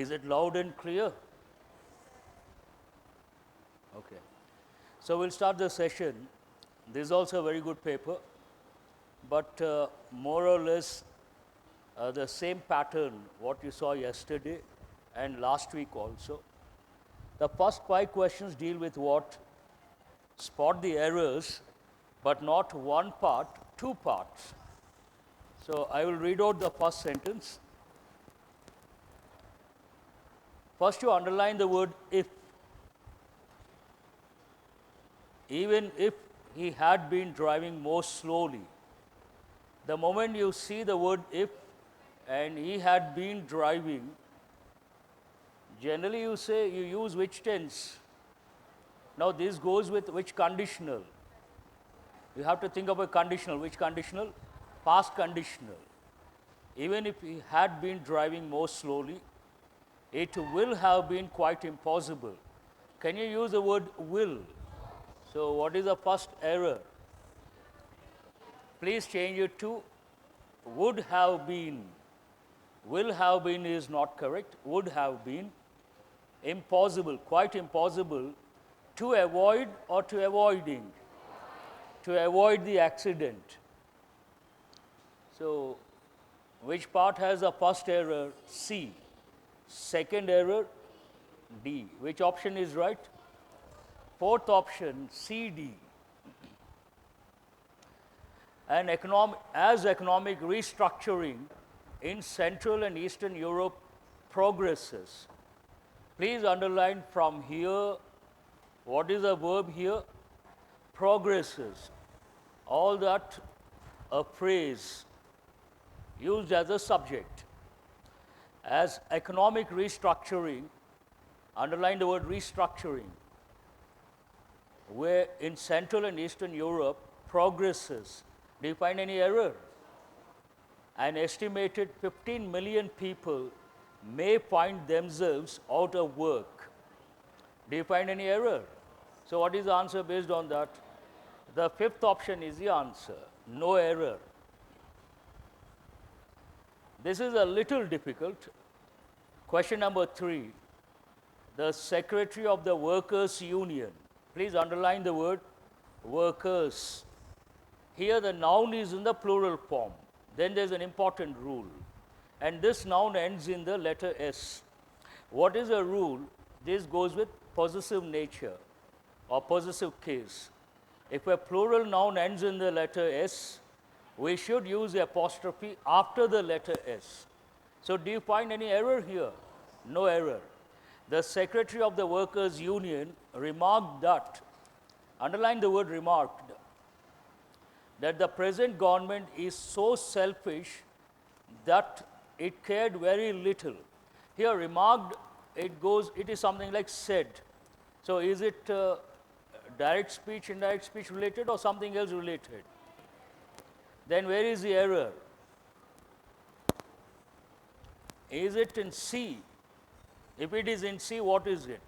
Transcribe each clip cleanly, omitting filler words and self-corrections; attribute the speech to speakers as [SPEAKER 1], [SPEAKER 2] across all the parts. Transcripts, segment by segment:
[SPEAKER 1] Is it loud and clear? Okay. So we'll start the session. This is also a very good paper, but more or less the same pattern what you saw yesterday and last week also. The first 5 questions deal with what? Spot the errors, but not one part, 2 parts. So I will read out the first sentence. First you underline the word if. Even if he had been driving more slowly. The moment you see the word if and he had been driving, generally you say, you use which tense? Now this goes with which conditional? You have to think of a conditional. Which conditional? Past conditional. Even if he had been driving more slowly, it will have been quite impossible. Can you use the word will? So what is the first error? Please change it to would have been. Will have been is not correct. Would have been. Impossible, quite impossible. To avoid or to avoiding? To avoid the accident. So which part has the first error? C. Second error? D. Which option is right? Fourth option, CD. As economic restructuring in Central and Eastern Europe progresses. Please underline from here, what is the verb here? Progresses. All that a phrase used as a subject. As economic restructuring, underline the word restructuring, where in Central and Eastern Europe progresses. Do you find any error? An estimated 15 million people may find themselves out of work. Do you find any error? So what is the answer based on that? The fifth option is the answer, no error. This is a little difficult. Question number 3, the Secretary of the Workers' Union. Please underline the word workers. Here the noun is in the plural form. Then there's an important rule. And this noun ends in the letter S. What is the rule? This goes with possessive nature or possessive case. If a plural noun ends in the letter S, we should use the apostrophe after the letter S. So do you find any error here? No error. The Secretary of the Workers' Union remarked that, underline the word remarked, that the present government is so selfish that it cared very little. Here remarked, it is something like said. So is it direct speech, indirect speech related or something else related? Then where is the error? Is it in C? If it is in C, what is it?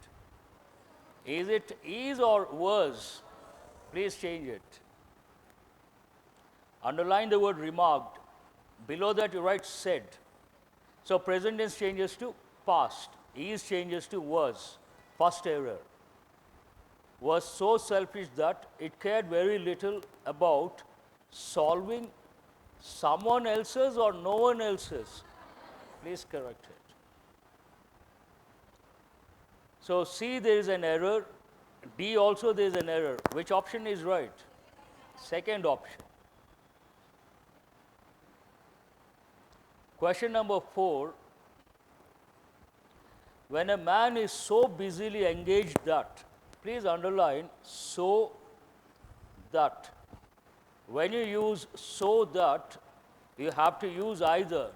[SPEAKER 1] Is it is or was? Please change it. Underline the word remarked. Below that you write said. So present tense changes to past. Is changes to was. First error. Was so selfish that it cared very little about solving someone else's or no one else's. Please correct it. So C, there is an error. D also there is an error. Which option is right? Second option. Question number 4. When a man is so busily engaged that, please underline so that. When you use so that, you have to use either,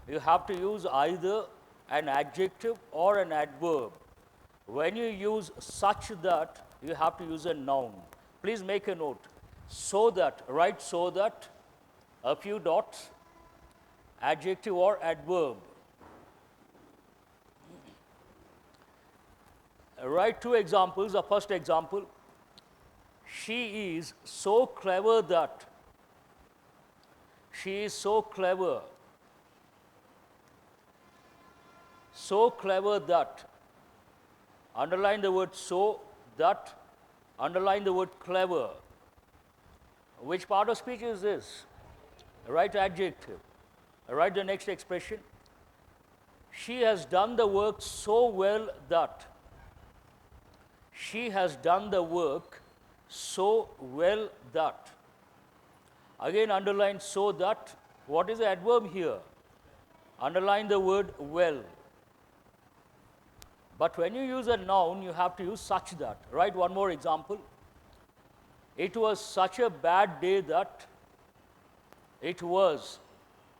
[SPEAKER 1] you have to use either an adjective or an adverb. When you use such that, you have to use a noun. Please make a note. So that, write so that, a few dots, adjective or adverb. Write 2 examples. The first example, she is so clever that. She is so clever. so clever that, underline the word so, that, underline the word clever. Which part of speech is this? Write adjective. Write the next expression. She has done the work so well that. She has done the work so well that. Again underline so that. What is the adverb here? Underline the word well. But when you use a noun, you have to use such that. Write one more example. It was such a bad day that. It was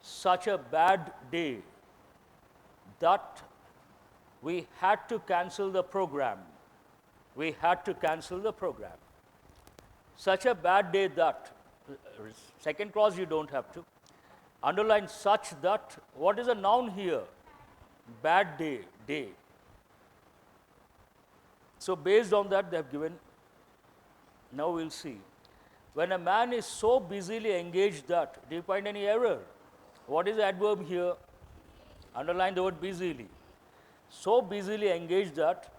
[SPEAKER 1] such a bad day that we had to cancel the program. We had to cancel the program. Such a bad day that. Second clause you don't have to. Underline such that. What is a noun here? Bad day, day. So based on that they have given, now we'll see. When a man is so busily engaged that, do you find any error? What is the adverb here? Underline the word busily. So busily engaged that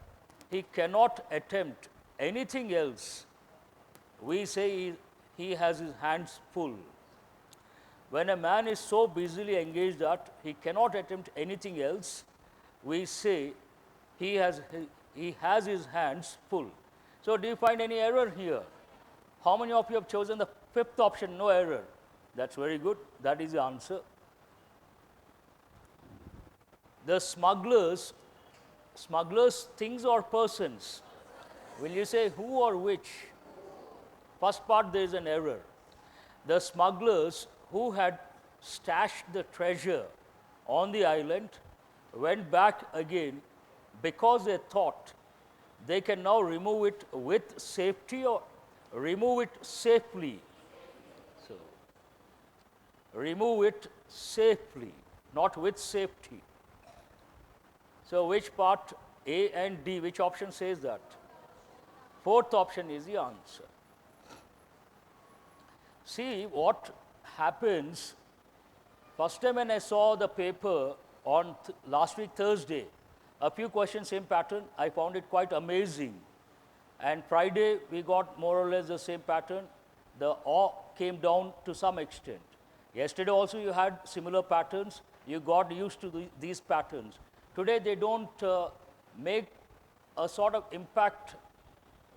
[SPEAKER 1] he cannot attempt anything else. We say he has his hands full. When a man is so busily engaged that he cannot attempt anything else, we say he has his hands full. So do you find any error here? How many of you have chosen the fifth option, no error? That's very good. That is the answer. The smugglers, things or persons. Will you say who or which? First part there is an error. The smugglers who had stashed the treasure on the island went back again because they thought they can now remove it with safety or remove it safely. So, remove it safely, not with safety. So, which part, A and D, which option says that? Fourth option is the answer. See what happens. First time when I saw the paper on last week Thursday, a few questions, same pattern, I found it quite amazing. And Friday we got more or less the same pattern. The awe came down to some extent. Yesterday also you had similar patterns. You got used to these patterns. Today they don't make a sort of impact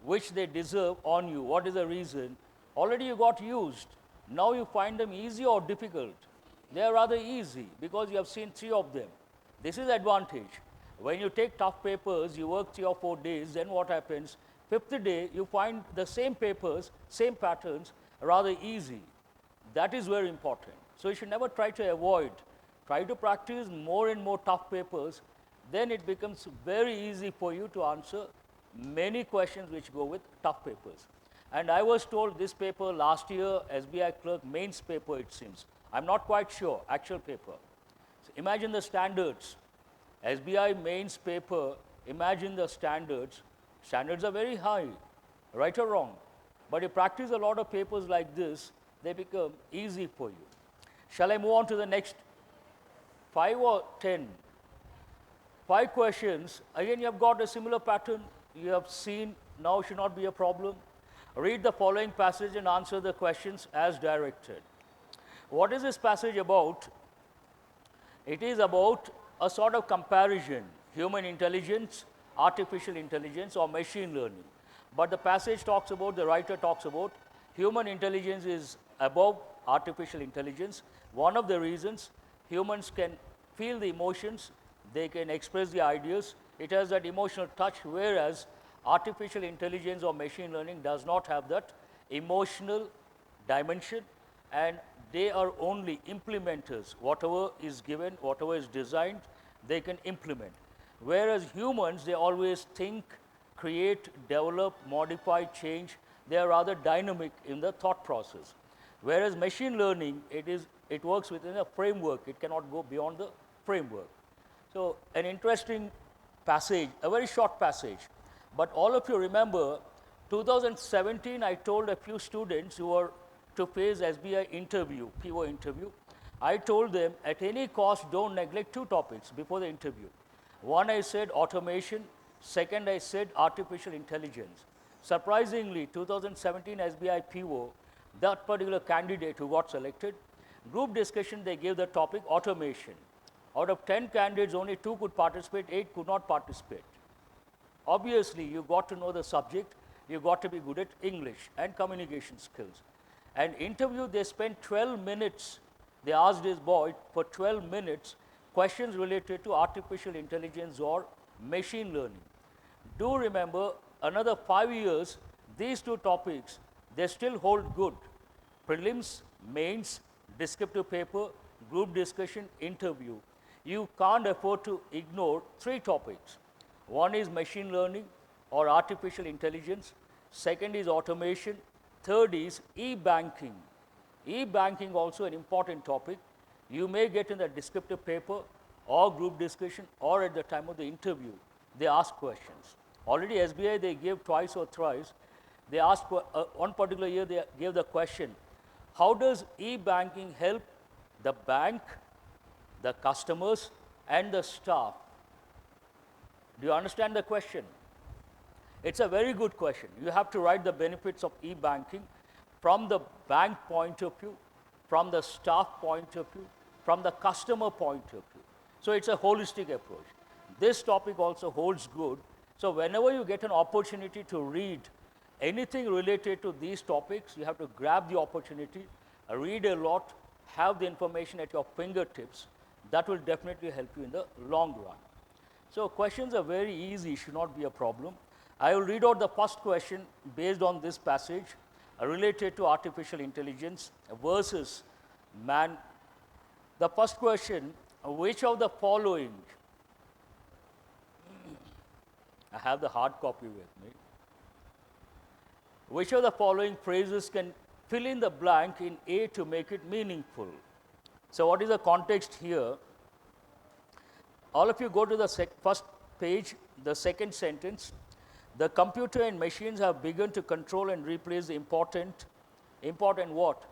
[SPEAKER 1] which they deserve on you. What is the reason? Already you got used. Now you find them easy or difficult. They are rather easy because you have seen 3 of them. This is the advantage. When you take tough papers, you work 3 or 4 days, then what happens? 5th day, you find the same papers, same patterns, rather easy. That is very important. So you should never try to avoid. Try to practice more and more tough papers. Then it becomes very easy for you to answer many questions which go with tough papers. And I was told this paper last year, SBI clerk mains paper it seems. I'm not quite sure, actual paper. So imagine the standards. SBI mains paper, imagine the standards. Standards are very high, right or wrong. But you practice a lot of papers like this, they become easy for you. Shall I move on to the next 5 or 10? 5 questions. Again, you have got a similar pattern. You have seen, now should not be a problem. Read the following passage and answer the questions as directed. What is this passage about? It is about a sort of comparison, human intelligence, artificial intelligence, or machine learning. But the passage talks about, the writer talks about, human intelligence is above artificial intelligence. One of the reasons humans can feel the emotions, they can express the ideas, it has that emotional touch, whereas artificial intelligence or machine learning does not have that emotional dimension, and they are only implementers. Whatever is given, whatever is designed, they can implement. Whereas humans, they always think, create, develop, modify, change. They are rather dynamic in the thought process. Whereas machine learning, it works within a framework. It cannot go beyond the framework. So an interesting passage, a very short passage. But all of you remember, 2017, I told a few students who were to face SBI interview, PO interview, I told them at any cost don't neglect 2 topics before the interview. One I said automation, second I said artificial intelligence. Surprisingly, 2017 SBI PO, that particular candidate who got selected, group discussion they gave the topic automation. Out of 10 candidates, only 2 could participate, 8 could not participate. Obviously, you got to know the subject, you got to be good at English and communication skills. And interview, they spent 12 minutes. They asked this boy for 12 minutes questions related to artificial intelligence or machine learning. Do remember, another 5 years, these 2 topics, they still hold good. Prelims, mains, descriptive paper, group discussion, interview. You can't afford to ignore 3 topics. One is machine learning or artificial intelligence. Second is automation. Third is e-banking. E-banking also an important topic. You may get in the descriptive paper or group discussion or at the time of the interview, they ask questions. Already SBI, they gave twice or thrice. They asked, one particular year, they gave the question, how does e-banking help the bank, the customers, and the staff? Do you understand the question? It's a very good question. You have to write the benefits of e-banking from the bank point of view, from the staff point of view, from the customer point of view. So it's a holistic approach. This topic also holds good. So whenever you get an opportunity to read anything related to these topics, you have to grab the opportunity, read a lot, have the information at your fingertips. That will definitely help you in the long run. So questions are very easy, should not be a problem. I will read out the first question based on this passage related to artificial intelligence versus man. The first question, which of the following, I have the hard copy with me, which of the following phrases can fill in the blank in A to make it meaningful? So what is the context here? All of you go to the first page, the second sentence. The computer and machines have begun to control and replace the important what?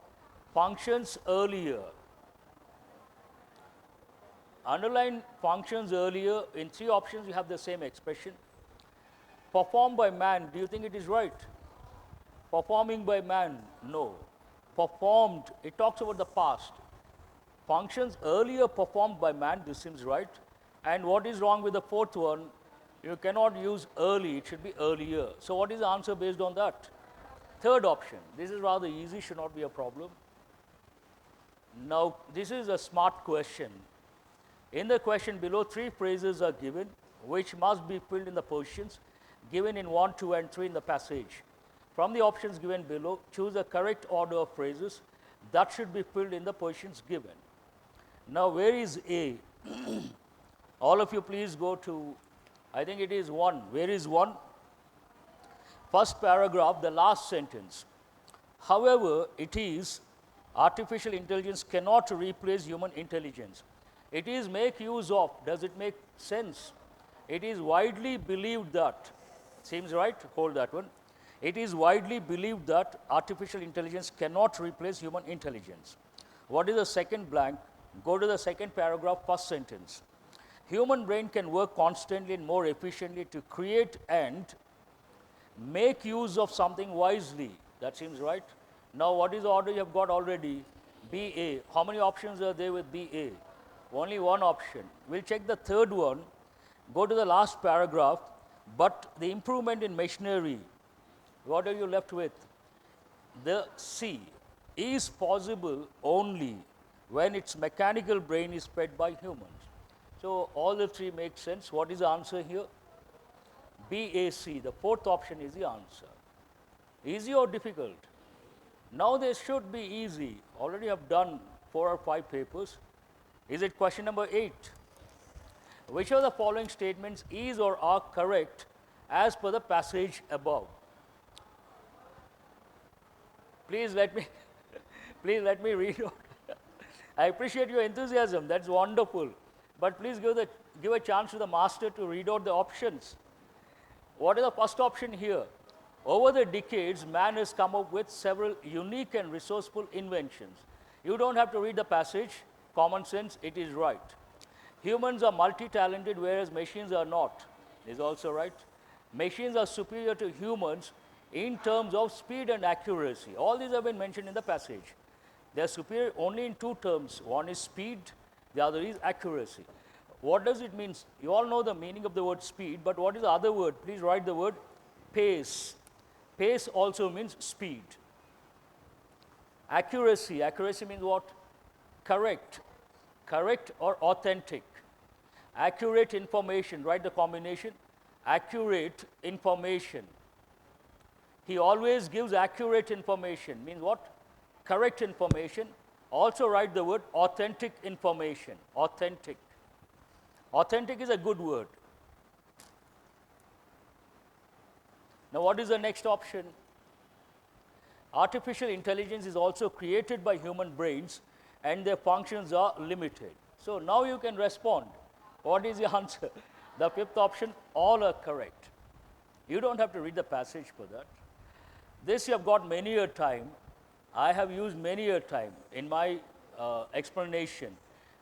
[SPEAKER 1] Functions earlier. Underline functions earlier. In 3 options, you have the same expression. Performed by man, do you think it is right? Performing by man, no. Performed, it talks about the past. Functions earlier performed by man, this seems right. And what is wrong with the fourth one? You cannot use early, it should be earlier. So what is the answer based on that? Third option. This is rather easy, should not be a problem. Now, this is a smart question. In the question below, 3 phrases are given, which must be filled in the positions given in 1, 2, and 3 in the passage. From the options given below, choose the correct order of phrases that should be filled in the positions given. Now, where is A? All of you please go to, I think it is 1. Where is 1? First paragraph, the last sentence. However, it is, artificial intelligence cannot replace human intelligence. It is make use of. Does it make sense? It is widely believed that, seems right? Hold that one. It is widely believed that artificial intelligence cannot replace human intelligence. What is the second blank? Go to the second paragraph, first sentence. Human brain can work constantly and more efficiently to create and make use of something wisely. That seems right. Now, what is the order you have got already? BA. How many options are there with BA? Only one option. We'll check the third one. Go to the last paragraph. But the improvement in machinery, what are you left with? The C is possible only when its mechanical brain is fed by humans. So all the 3 make sense. What is the answer here? BAC. The fourth option is the answer. Easy or difficult? Now they should be easy. Already have done 4 or 5 papers. Is it question number 8? Which of the following statements is or are correct as per the passage above? Please let me, please let me read out. I appreciate your enthusiasm. That's wonderful. But please give a chance to the master to read out the options. What is the first option here? Over the decades, man has come up with several unique and resourceful inventions. You don't have to read the passage. Common sense, it is right. Humans are multi-talented, whereas machines are not. Is also right. Machines are superior to humans in terms of speed and accuracy. All these have been mentioned in the passage. They are superior only in two terms. One is speed, the other is accuracy. What does it mean? You all know the meaning of the word speed, but what is the other word? Please write the word pace. Pace also means speed. Accuracy. Accuracy means what? Correct. Correct or authentic. Accurate information. Write the combination. Accurate information. He always gives accurate information. Means what? Correct information. Also write the word authentic information. Authentic. Authentic is a good word. Now, what is the next option? Artificial intelligence is also created by human brains and their functions are limited. So, now you can respond. What is the answer? The fifth option, all are correct. You don't have to read the passage for that. This you have got many a time. I have used many a time in my explanation.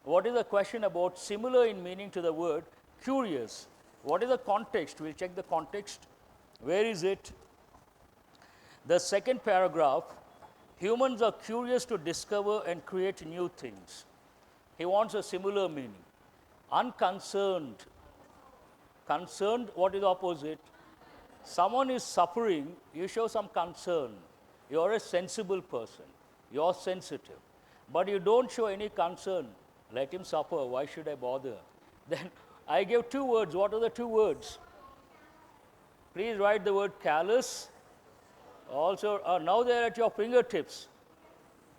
[SPEAKER 1] What is the question about similar in meaning to the word curious? What is the context? We'll check the context. Where is it? The second paragraph, humans are curious to discover and create new things. He wants a similar meaning. Unconcerned. Concerned, what is the opposite? Someone is suffering, you show some concern. You're a sensible person. You're sensitive. But you don't show any concern. Let him suffer. Why should I bother? Then I gave two words. What are the two words? Please write the word callous. Also, now they're at your fingertips.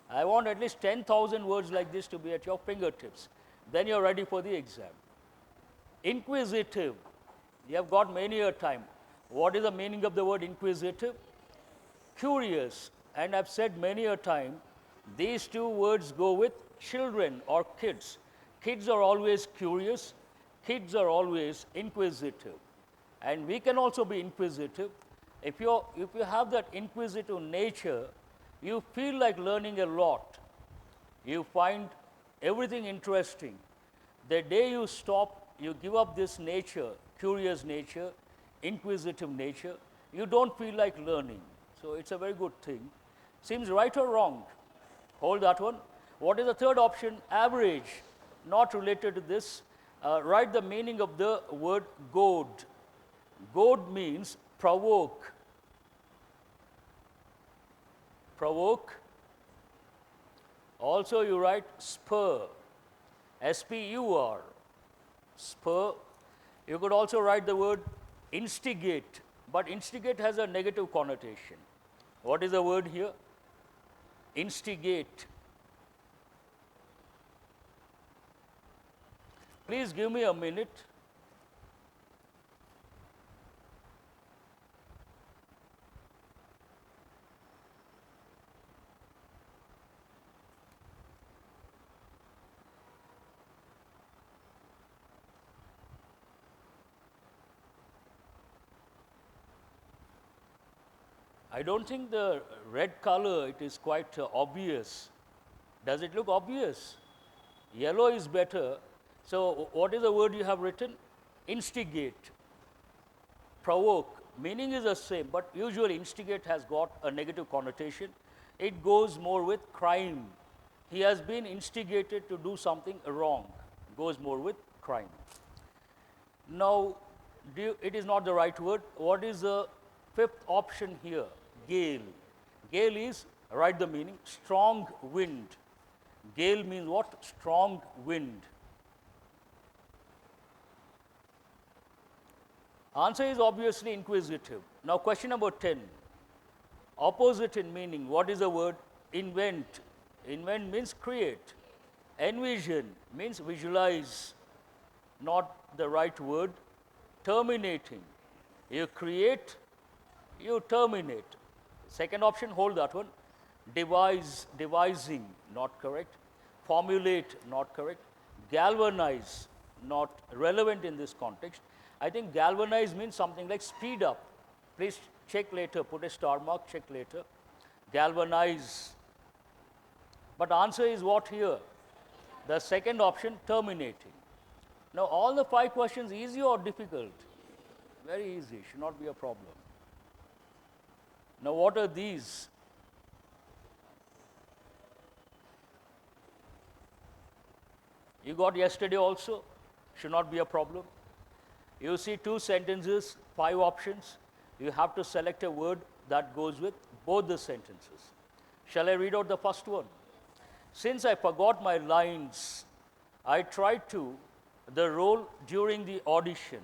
[SPEAKER 1] I want at least 10,000 words like this to be at your fingertips. Then you're ready for the exam. Inquisitive. You have got many a time. What is the meaning of the word inquisitive? Curious. And I've said many a time, these two words go with children or kids. Kids are always curious. Kids are always inquisitive. And we can also be inquisitive. If you have that inquisitive nature, you feel like learning a lot. You find everything interesting. The day you stop, you give up this nature, curious nature, inquisitive nature, you don't feel like learning. So it's a very good thing. Seems right or wrong? Hold that one. What is the third option? Average. Not related to this. Write the meaning of the word goad. Goad means provoke. Provoke. Also you write spur. S-P-U-R. Spur. You could also write the word instigate. But instigate has a negative connotation. What is the word here? Instigate. Please give me a minute. I don't think the red color, it is quite obvious. Does it look obvious? Yellow is better. So what is the word you have written? Instigate. Provoke. Meaning is the same, but usually instigate has got a negative connotation. It goes more with crime. He has been instigated to do something wrong. Goes more with crime. Now, it is not the right word. What is the fifth option here? Gale. Gale is, write the meaning, strong wind. Gale means what? Strong wind. Answer is obviously inquisitive. Now, question number 10. Opposite in meaning. What is the word? Invent. Invent means create. Envision means visualize. Not the right word. Terminating. You create, you terminate. Second option, hold that one. Devise, devising, not correct. Formulate, not correct. Galvanize, not relevant in this context. I think galvanize means something like speed up. Please check later, put a star mark, check later. Galvanize. But answer is what here? The second option, terminating. Now, all the 5 questions, easy or difficult? Very easy, should not be a problem. Now, what are these? You got yesterday also, should not be a problem. You see 2 sentences, 5 options. You have to select a word that goes with both the sentences. Shall I read out the first one? Since I forgot my lines, I tried to the role during the audition.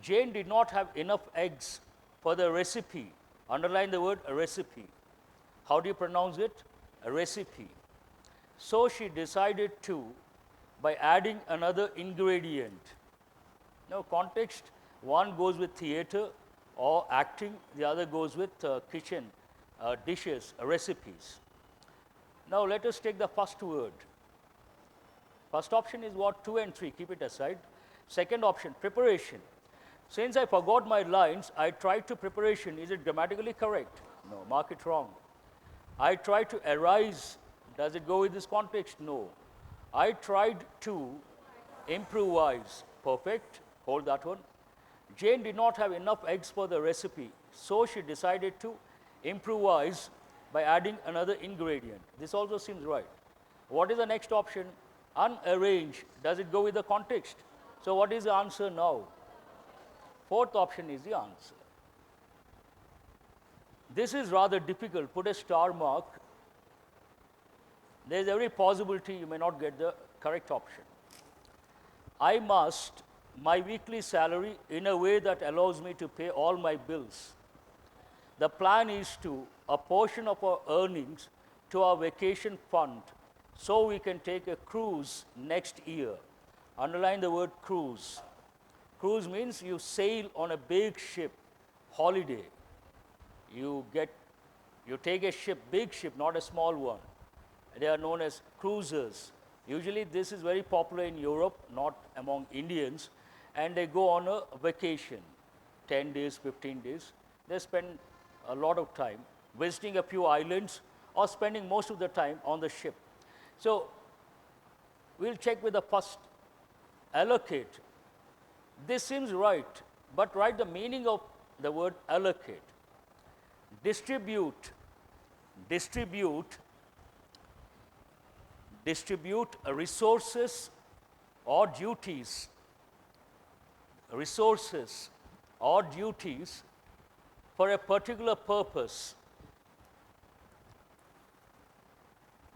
[SPEAKER 1] Jane did not have enough eggs for the recipe. Underline the word recipe. How do you pronounce it? A recipe. So she decided to by adding another ingredient. Now, context, one goes with theater or acting, the other goes with kitchen, dishes, recipes. Now, let us take the first word. First option is what? 2 and 3, keep it aside. Second option, preparation. Since I forgot my lines, I tried to preparation. Is it grammatically correct? No, mark it wrong. I tried to arise. Does it go with this context? No. I tried to improvise. Perfect. Hold that one. Jane did not have enough eggs for the recipe, so she decided to improvise by adding another ingredient. This also seems right. What is the next option? Unarrange. Does it go with the context? So, what is the answer now? Fourth option is the answer. This is rather difficult. Put a star mark. There is every possibility you may not get the correct option. I must my weekly salary in a way that allows me to pay all my bills. The plan is to a portion of our earnings to our vacation fund so we can take a cruise next year. Underline the word cruise. Cruise means you sail on a big ship, holiday. You take a ship, big ship, not a small one. They are known as cruisers. Usually this is very popular in Europe, not among Indians, and they go on a vacation, 10 days, 15 days. They spend a lot of time visiting a few islands or spending most of the time on the ship. So, we'll check with the first, allocate. This seems right, but write the meaning of the word allocate. Distribute, distribute resources or duties, for a particular purpose.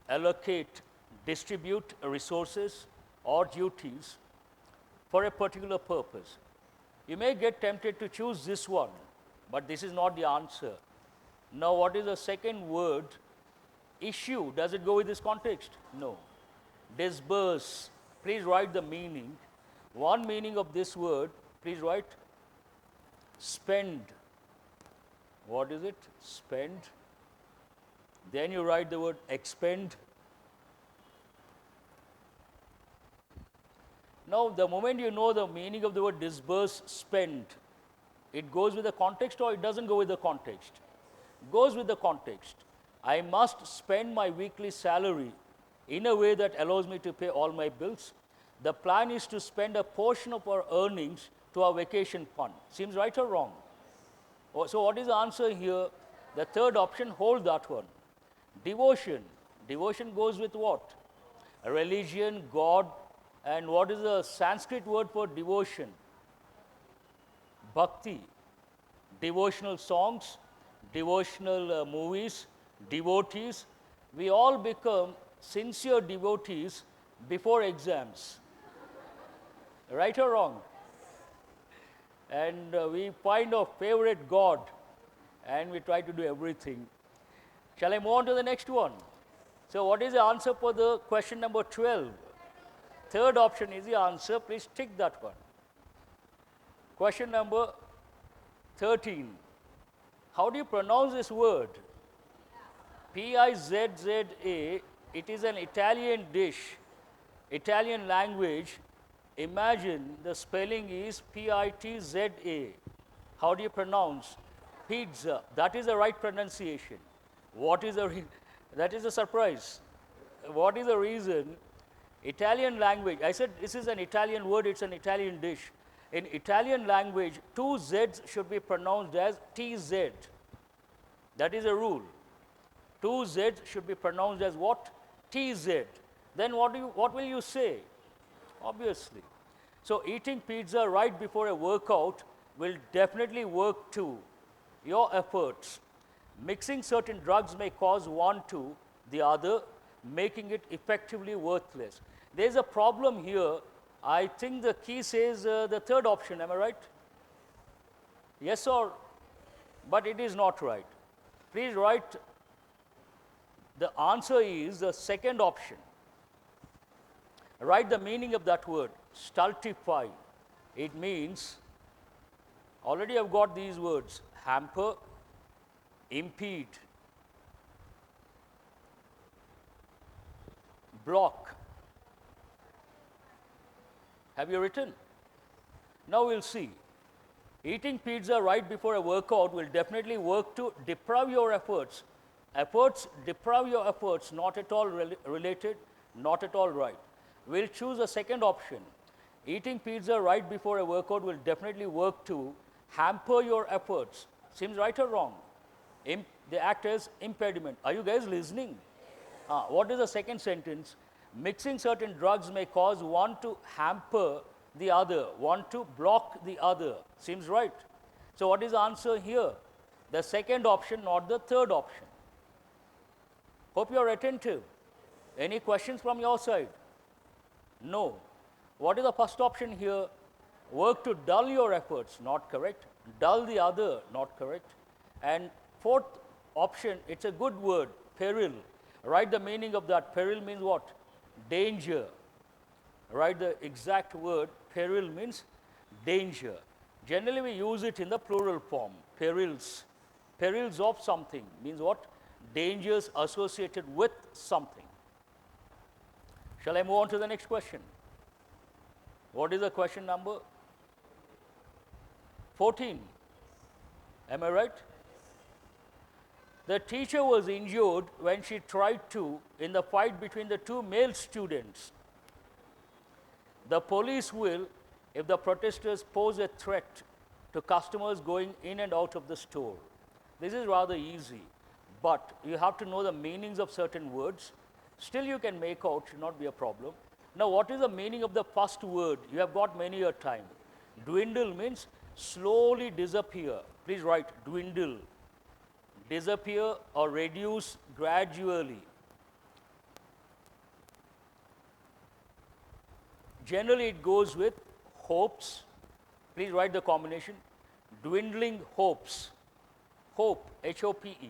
[SPEAKER 1] Allocate, distribute resources or duties for a particular purpose. You may get tempted to choose this one, but this is not the answer. Now, what is the second word? Issue. Does it go with this context? No. Disburse. Please write the meaning. One meaning of this word, please write spend. What is it? Spend. Then you write the word expend. Now, the moment you know the meaning of the word disburse, spend, it goes with the context or it doesn't go with the context? Goes with the context. I must spend my weekly salary in a way that allows me to pay all my bills. The plan is to spend a portion of our earnings to our vacation fund. Seems right or wrong? So, what is the answer here? The third option, hold that one. Devotion. Devotion goes with what? A religion, God, and what is the Sanskrit word for devotion? Bhakti. Devotional songs, devotional movies, devotees. We all become sincere devotees before exams. Right or wrong? And we find our favorite God and we try to do everything. Shall I move on to the next one? So, what is the answer for the question number 12? Third option is the answer. Please tick that one. Question number 13. How do you pronounce this word? P-I-Z-Z-A. It is an Italian dish, Italian language. Imagine the spelling is P-I-T-Z-A. How do you pronounce? Pizza. That is the right pronunciation. What is the that is a surprise. What is the reason? Italian language, I said this is an Italian word, it's an Italian dish. In Italian language, two Z's should be pronounced as TZ. That is a rule. Two Z's should be pronounced as what? TZ. Then what will you say? Obviously. So eating pizza right before a workout will definitely work to your efforts. Mixing certain drugs may cause one to the other, making it effectively worthless. There's a problem here. I think the key says the third option, am I right? Yes or? But it is not right. Please write, the answer is the second option. Write the meaning of that word, stultify. It means, already I've got these words, hamper, impede, block. Have you written? Now we'll see. Eating pizza right before a workout will definitely work to deprive your efforts. Deprive your efforts, not at all related, not at all right. We'll choose the second option. Eating pizza right before a workout will definitely work to hamper your efforts. Seems right or wrong? They act as impediment. Are you guys listening? What is the second sentence? Mixing certain drugs may cause one to hamper the other, one to block the other. Seems right. So what is the answer here? The second option, not the third option. Hope you are attentive. Any questions from your side? No. What is the first option here? Work to dull your efforts, not correct. Dull the other, not correct. And fourth option, it's a good word, peril. Write the meaning of that. Peril means what? Danger. Write the exact word. Peril means danger. Generally we use it in the plural form, perils. Perils of something means what? Dangers associated with something. Shall I move on to the next question? What is the question number? 14. Am I right? The teacher was injured when she tried to in the fight between the two male students. The police will if the protesters pose a threat to customers going in and out of the store. This is rather easy, but you have to know the meanings of certain words. Still you can make out, should not be a problem. Now what is the meaning of the first word? You have got many a time. Dwindle means slowly disappear. Please write dwindle. Disappear or reduce gradually. Generally it goes with hopes. Please write the combination. Dwindling hopes. Hope, H-O-P-E.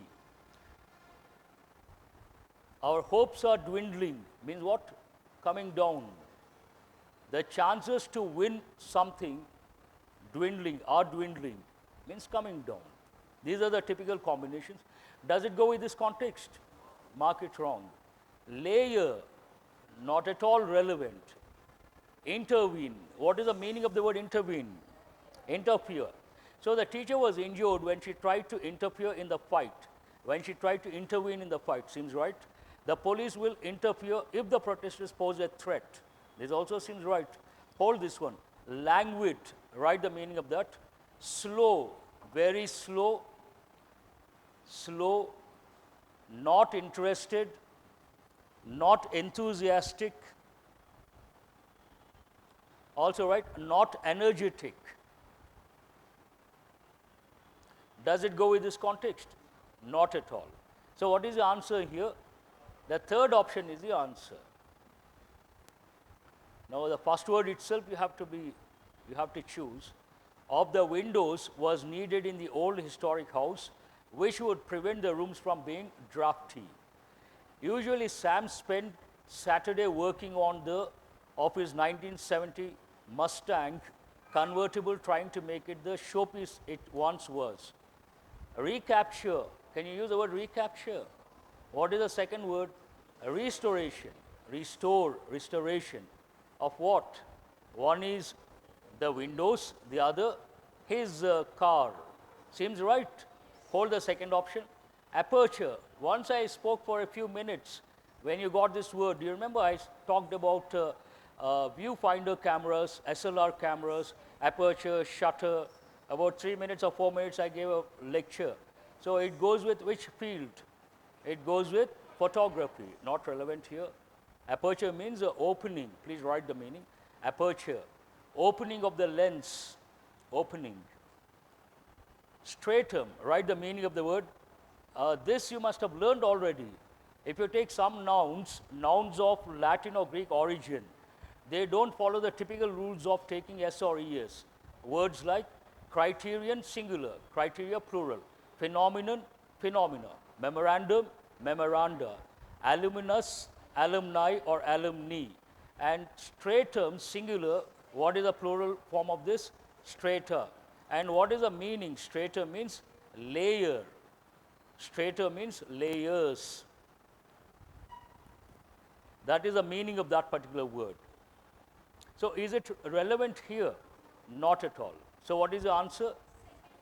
[SPEAKER 1] Our hopes are dwindling, means what? Coming down. The chances to win something are dwindling, means coming down. These are the typical combinations. Does it go with this context? Mark it wrong. Layer, not at all relevant. Intervene. What is the meaning of the word intervene? Interfere. So the teacher was injured when she tried to interfere in the fight. When she tried to intervene in the fight, seems right. The police will interfere if the protesters pose a threat. This also seems right. Hold this one. Languid, write the meaning of that. Slow, very slow. Slow, not interested, not enthusiastic. Also write not energetic. Does it go with this context? Not at all. So what is the answer here? The third option is the answer. Now the first word itself you have to choose. Of the windows was needed in the old historic house, which would prevent the rooms from being drafty. Usually Sam spent Saturday working on of his 1970 Mustang convertible, trying to make it the showpiece it once was. Recapture. Can you use the word recapture? What is the second word? Restoration. Restore, restoration. Of what? One is the windows, the other his car. Seems right. Hold the second option. Aperture. Once I spoke for a few minutes when you got this word. Do you remember I talked about viewfinder cameras, SLR cameras, aperture, shutter. About 3 minutes or 4 minutes I gave a lecture. So it goes with which field? It goes with photography, not relevant here. Aperture means opening. Please write the meaning. Aperture, opening of the lens, opening. Stratum, write the meaning of the word. This you must have learned already. If you take some nouns, nouns of Latin or Greek origin, they don't follow the typical rules of taking S or ES. Words like criterion, singular, criteria, plural, phenomenon, phenomena, memorandum, memoranda, alumnus, alumni or alumni, and stratum, singular. What is the plural form of this? Strata. And what is the meaning? Strata means layer. Strata means layers. That is the meaning of that particular word. So is it relevant here? Not at all. So what is the answer?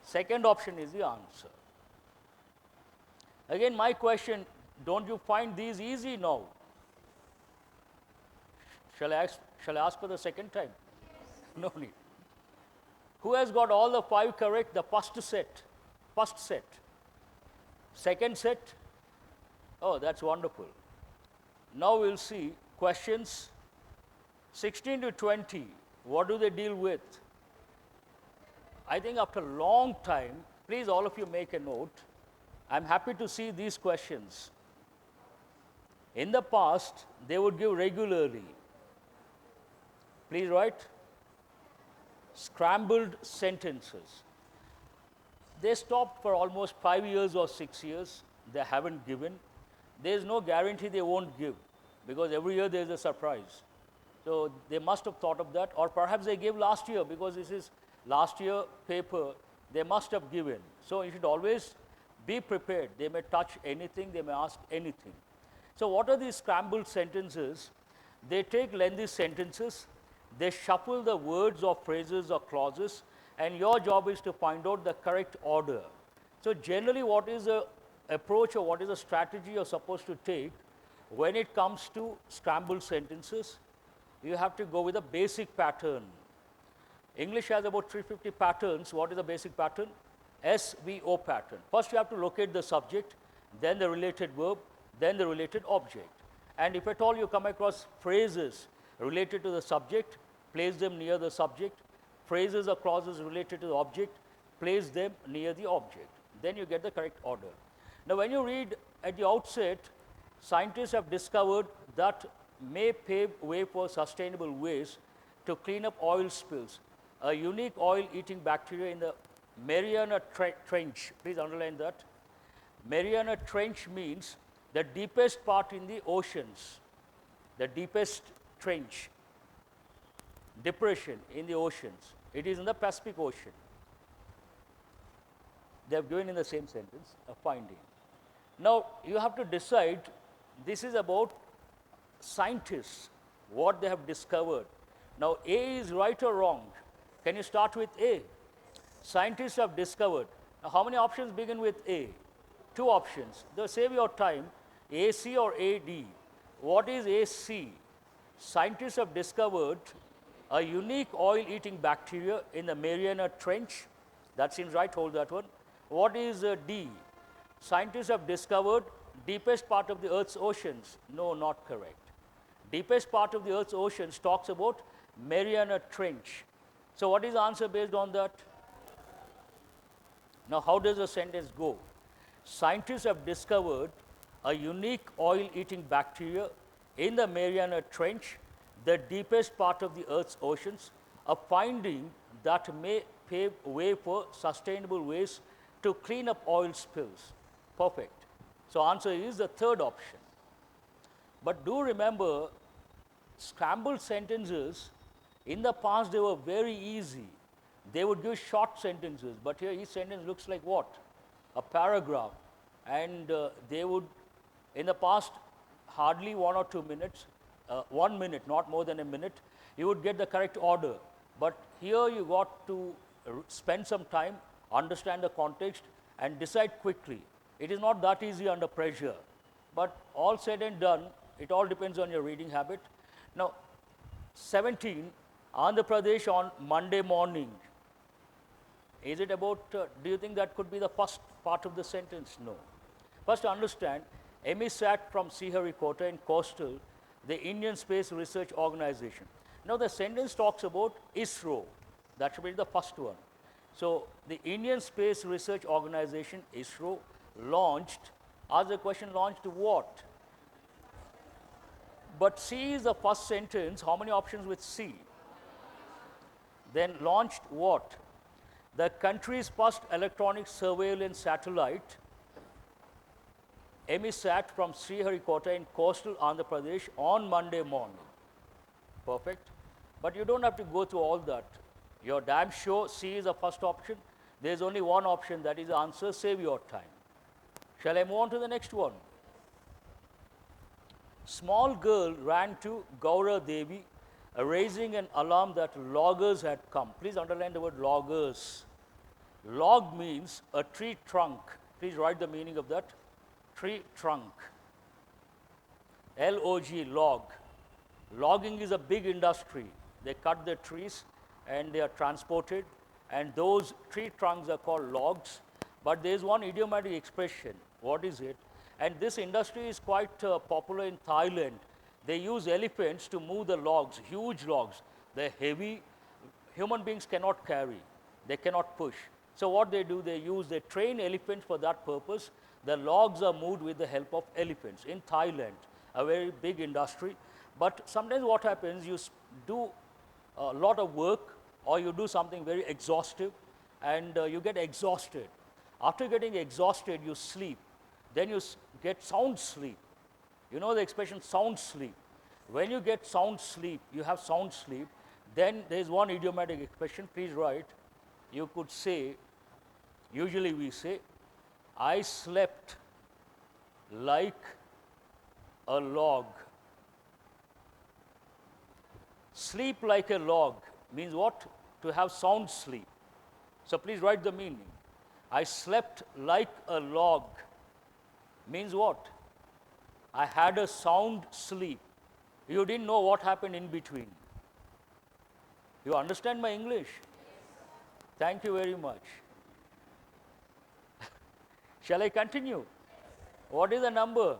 [SPEAKER 1] Second option is the answer. Again, my question, don't you find these easy now? Shall I ask for the second time? No need. Who has got all the 5 correct? The first set. First set. Second set? Oh, that's wonderful. Now we'll see questions 16 to 20. What do they deal with? I think after a long time, please all of you make a note. I'm happy to see these questions. In the past, they would give regularly. Please write. Scrambled sentences. They stopped for almost 5 years or 6 years. They haven't given. There's no guarantee they won't give, because every year there's a surprise. So they must have thought of that, or perhaps they gave last year, because this is last year paper, they must have given. So you should always be prepared. They may touch anything, they may ask anything. So what are these scrambled sentences? They take lengthy sentences, they shuffle the words or phrases or clauses, and your job is to find out the correct order. So generally, what is the approach or what is the strategy you're supposed to take when it comes to scrambled sentences? You have to go with a basic pattern. English has about 350 patterns. What is the basic pattern? SVO pattern. First you have to locate the subject, then the related verb, then the related object. And if at all you come across phrases related to the subject, place them near the subject. Phrases or clauses related to the object, place them near the object. Then you get the correct order. Now when you read at the outset, scientists have discovered that may pave way for sustainable ways to clean up oil spills. A unique oil-eating bacteria in the Mariana Trench. Please underline that. Mariana Trench means the deepest part in the oceans. The deepest trench, depression in the oceans. It is in the Pacific Ocean. They have given in the same sentence a finding. Now you have to decide, this is about scientists, what they have discovered. Now A is right or wrong? Can you start with A? Scientists have discovered. Now how many options begin with A? 2 options. They'll save your time. AC or AD. What is AC? Scientists have discovered a unique oil-eating bacteria in the Mariana Trench. That seems right, hold that one. What is D? Scientists have discovered deepest part of the Earth's oceans. No, not correct. Deepest part of the Earth's oceans talks about Mariana Trench. So what is the answer based on that? Now how does the sentence go? Scientists have discovered a unique oil-eating bacteria in the Mariana Trench, the deepest part of the Earth's oceans, a finding that may pave way for sustainable ways to clean up oil spills. Perfect. So answer is the third option. But do remember, scrambled sentences, in the past they were very easy. They would give short sentences, but here each sentence looks like what? A paragraph. And they would, in the past, hardly 1 or 2 minutes, 1 minute, not more than a minute, you would get the correct order. But here you got to spend some time, understand the context, and decide quickly. It is not that easy under pressure. But all said and done, it all depends on your reading habit. Now, 17, Andhra Pradesh on Monday morning. Is it about, do you think that could be the first part of the sentence? No. First, understand, EMISAT from Sriharikota in coastal, the Indian Space Research Organization. Now, the sentence talks about ISRO. That should be the first one. So, the Indian Space Research Organization, ISRO, launched, ask the question, launched what? But C is the first sentence. How many options with C? Then launched what? The country's first electronic surveillance satellite, EMISAT from Sriharikota in coastal Andhra Pradesh on Monday morning. Perfect. But you don't have to go through all that. You're damn sure C is the first option. There's only one option, that is the answer. Save your time. Shall I move on to the next one? Small girl ran to Gaura Devi, raising an alarm that loggers had come. Please underline the word loggers. Log means a tree trunk. Please write the meaning of that. Tree trunk. L-O-G, log. Logging is a big industry. They cut the trees and they are transported, and those tree trunks are called logs. But there is one idiomatic expression. What is it? And this industry is quite popular in Thailand. They use elephants to move the logs, huge logs. They're heavy. Human beings cannot carry. They cannot push. So what they do, they train elephants for that purpose. The logs are moved with the help of elephants in Thailand, a very big industry. But sometimes what happens, you do a lot of work or you do something very exhaustive and you get exhausted. After getting exhausted, you sleep. Then you get sound sleep. You know the expression sound sleep. When you get sound sleep, you have sound sleep, then there is one idiomatic expression, please write. You could say, usually we say, I slept like a log. Sleep like a log means what? To have sound sleep. So please write the meaning. I slept like a log means what? I had a sound sleep. You didn't know what happened in between. You understand my English? Thank you very much. Shall I continue? What is the number?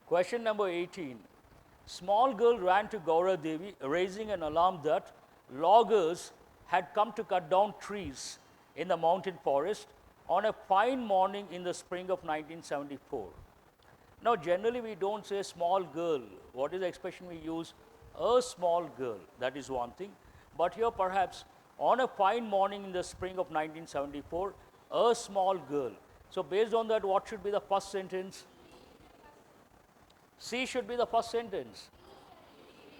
[SPEAKER 1] Question number 18. Small girl ran to Gaura Devi, raising an alarm that loggers had come to cut down trees in the mountain forest on a fine morning in the spring of 1974. Now, generally we don't say small girl. What is the expression we use? A small girl, that is one thing. But here perhaps, on a fine morning in the spring of 1974, a small girl. So based on that, what should be the first sentence? C should be the first sentence.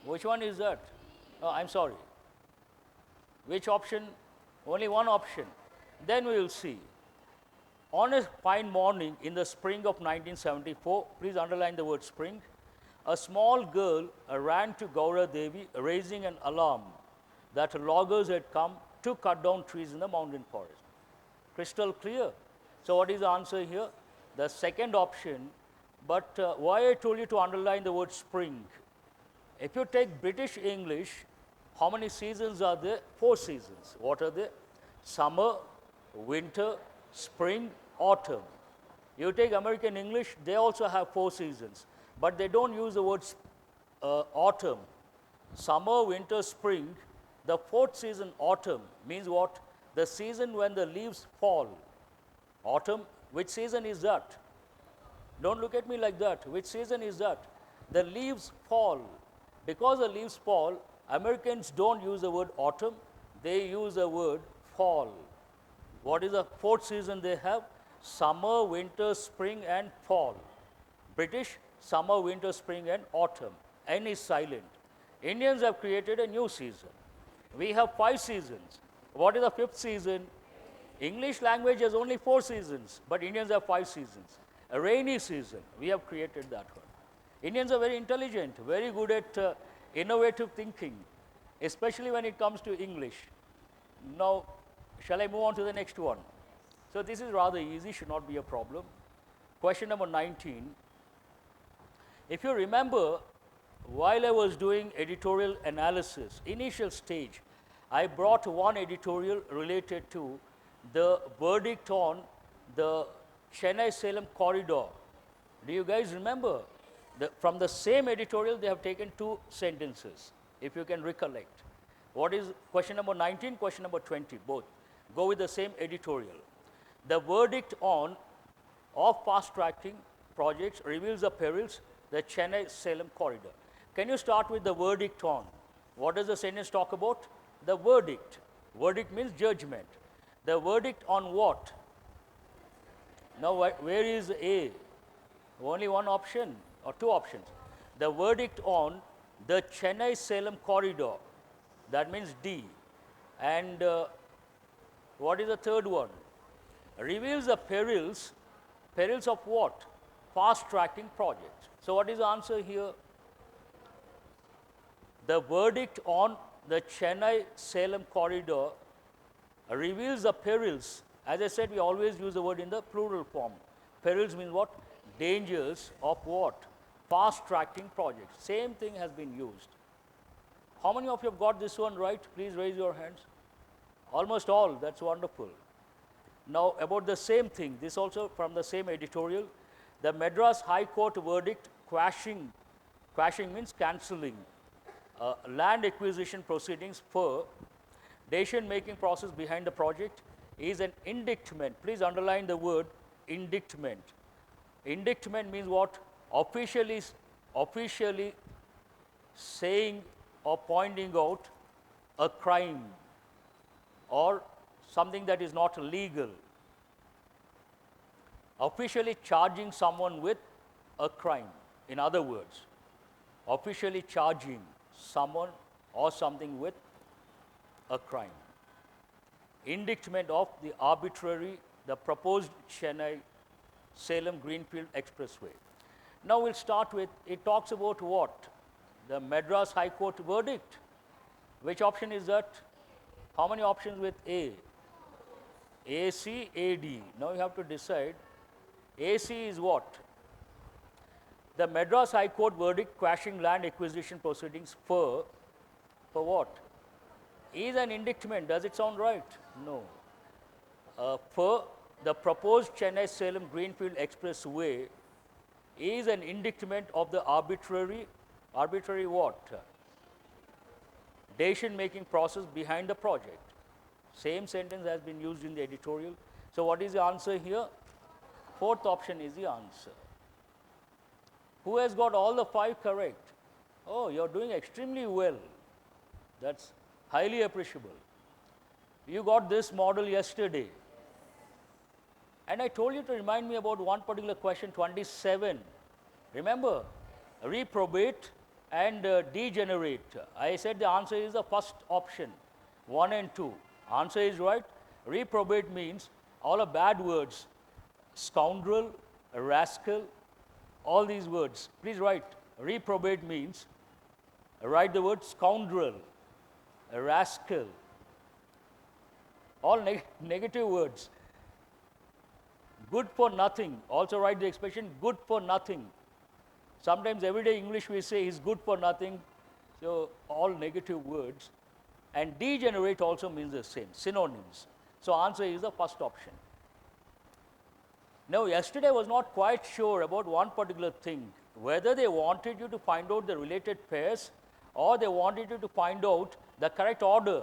[SPEAKER 1] Which one is that? Oh, I'm sorry. Which option? Only one option. Then we will see. On a fine morning in the spring of 1974, please underline the word spring, a small girl ran to Gaura Devi, raising an alarm that loggers had come to cut down trees in the mountain forest. Crystal clear? So what is the answer here? The second option, but why I told you to underline the word spring? If you take British English, how many seasons are there? 4 seasons. What are they? Summer, winter, spring, autumn. You take American English, they also have 4 seasons, but they don't use the word autumn. Summer, winter, spring. The 4th season, autumn, means what? The season when the leaves fall. Autumn, which season is that? Don't look at me like that. Which season is that? The leaves fall. Because the leaves fall, Americans don't use the word autumn, they use the word fall. What is the 4th season they have? Summer, winter, spring and fall. British, summer, winter, spring and autumn. N is silent. Indians have created a new season. We have 5 seasons. What is the 5th season? English language has only 4 seasons, but Indians have 5 seasons. A rainy season, we have created that one. Indians are very intelligent, very good at innovative thinking, especially when it comes to English. Now, shall I move on to the next one? So this is rather easy, should not be a problem. Question number 19. If you remember, while I was doing editorial analysis, initial stage, I brought one editorial related to the verdict on the Chennai-Salem corridor. Do you guys remember? From the same editorial, they have taken two sentences, if you can recollect. What is question number 19, question number 20, both. Go with the same editorial. The verdict on of fast-tracking projects reveals the perils, the Chennai-Salem corridor. Can you start with the verdict on? What does the sentence talk about? The verdict. Verdict means judgment. The verdict on what? Now, where is A? Only one option or two options. The verdict on the Chennai-Salem corridor. That means D. And what is the third one? Reveals the perils. Perils of what? Fast-tracking projects. So, what is the answer here? The verdict on the Chennai-Salem corridor reveals the perils. As I said, we always use the word in the plural form. Perils means what? Dangers of what? Fast-tracking projects. Same thing has been used. How many of you have got this one right? Please raise your hands. Almost all. That's wonderful. Now, about the same thing, this also from the same editorial. The Madras High Court verdict quashing means cancelling land acquisition proceedings for decision-making process behind the project is an indictment. Please underline the word indictment. Indictment means what? Officially saying or pointing out a crime or something that is not legal. Officially charging someone with a crime. In other words, officially charging someone or something with a crime. Indictment of the arbitrary, the proposed Chennai-Salem Greenfield Expressway. Now we'll start with, it talks about what? The Madras High Court verdict. Which option is that? How many options with A? AC, AD. Now you have to decide. AC is what? The Madras High Court verdict quashing land acquisition proceedings for what? Is an indictment. Does it sound right? No. For the proposed Chennai-Salem Greenfield Expressway is an indictment of the arbitrary what? Decision-making process behind the project. Same sentence has been used in the editorial. So, what is the answer here? Fourth option is the answer. Who has got all the 5 correct? Oh, you are doing extremely well. That's highly appreciable. You got this model yesterday. And I told you to remind me about one particular question, 27. Remember, reprobate and degenerate. I said the answer is the first option, 1 and 2. Answer is right. Reprobate means all the bad words, scoundrel, rascal, all these words. Please write. Reprobate means, write the word scoundrel, rascal, all negative words. Good for nothing. Also write the expression good for nothing. Sometimes everyday English we say is good for nothing. So all negative words. And degenerate also means the same, synonyms. So answer is the first option. Now, yesterday I was not quite sure about one particular thing, whether they wanted you to find out the related pairs or they wanted you to find out the correct order.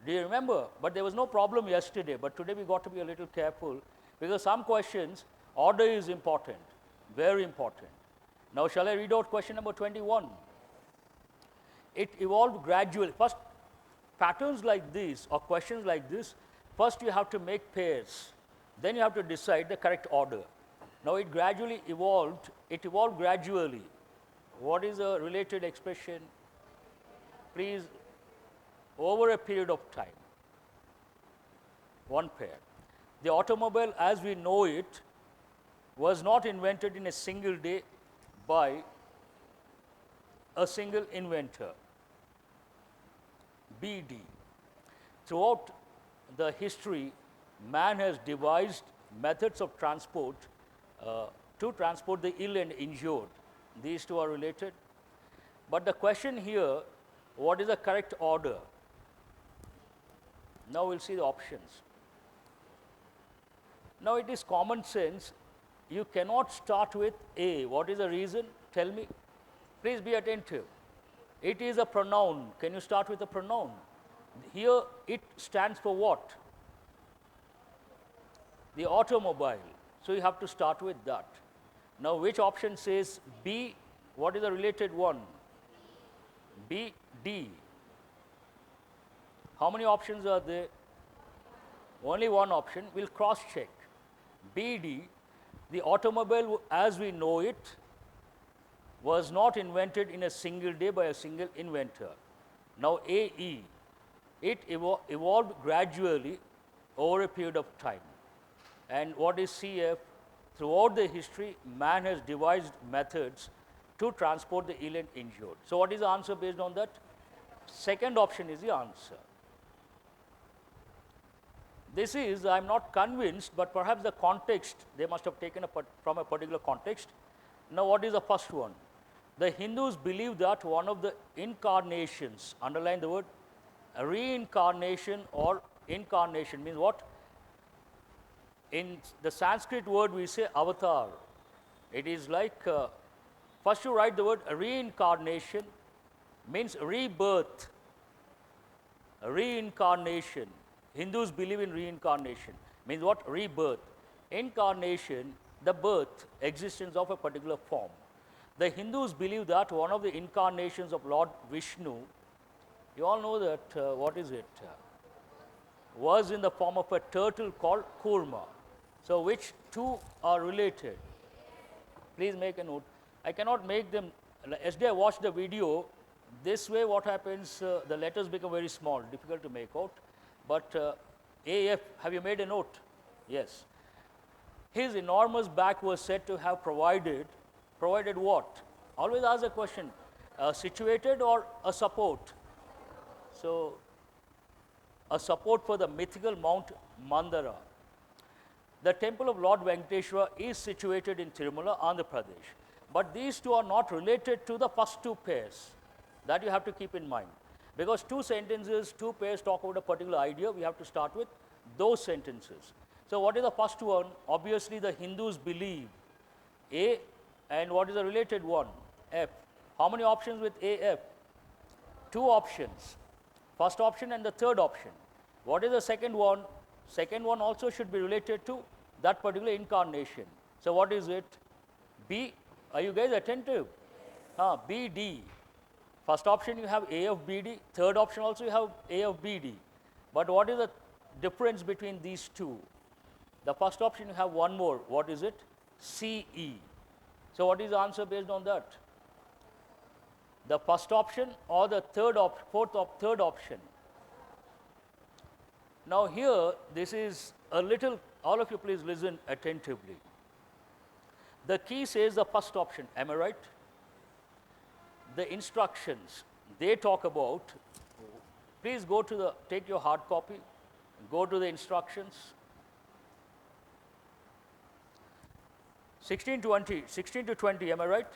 [SPEAKER 1] Do you remember? But there was no problem yesterday, but today we got to be a little careful because some questions, order is important, very important. Now, shall I read out question number 21? It evolved gradually. First, patterns like this or questions like this, first you have to make pairs. Then you have to decide the correct order. Now, it gradually evolved. It evolved gradually. What is a related expression? Please, over a period of time. One pair. The automobile as we know it was not invented in a single day by a single inventor. BD. Throughout the history, man has devised methods of transport to transport the ill and injured. These two are related. But the question here, what is the correct order? Now we'll see the options. Now it is common sense. You cannot start with A. What is the reason? Tell me. Please be attentive. It is a pronoun. Can you start with a pronoun? Here it stands for what? The automobile. So you have to start with that. Now which option says B? What is the related one? B, D. How many options are there? Only one option. We'll cross check. BD, the automobile as we know it was not invented in a single day by a single inventor. Now AE, it evolved gradually over a period of time. And what is CF? Throughout the history, man has devised methods to transport the ill and injured. So what is the answer based on that? Second option is the answer. This is, I am not convinced, but perhaps the context, they must have taken from a particular context. Now what is the first one? The Hindus believe that one of the incarnations, underline the word, reincarnation or incarnation means what? In the Sanskrit word we say avatar. It is like, first you write the word reincarnation, means rebirth, reincarnation. Hindus believe in reincarnation, means what? Rebirth. Incarnation, the birth, existence of a particular form. The Hindus believe that one of the incarnations of Lord Vishnu, you all know that, what is it? Was in the form of a turtle called Kurma. So which two are related? Please make a note. I cannot make them, yesterday I watched the video, this way what happens, the letters become very small, difficult to make out. But AF, have you made a note? Yes. His enormous back was said to have provided what? Always ask the question, situated or a support? So, a support for the mythical Mount Mandara. The temple of Lord Venkateshwara is situated in Tirumala, Andhra Pradesh. But these two are not related to the first two pairs. That you have to keep in mind. Because two sentences, two pairs talk about a particular idea, we have to start with those sentences. So what is the first one? Obviously the Hindus believe A, and what is the related one? F. How many options with AF? Two options. First option and the third option. What is the second one? Second one also should be related to that particular incarnation. So what is it? B. Are you guys attentive? BD. First option you have A of BD, third option also you have A of BD. But what is the difference between these two? The first option you have one more, what is it? CE. So what is the answer based on that? The first option or the third third option? Now here, this is a little, all of you please listen attentively. The key says the first option, am I right? The instructions, they talk about, please go to the, take your hard copy, go to the instructions. 16 to 20, am I right?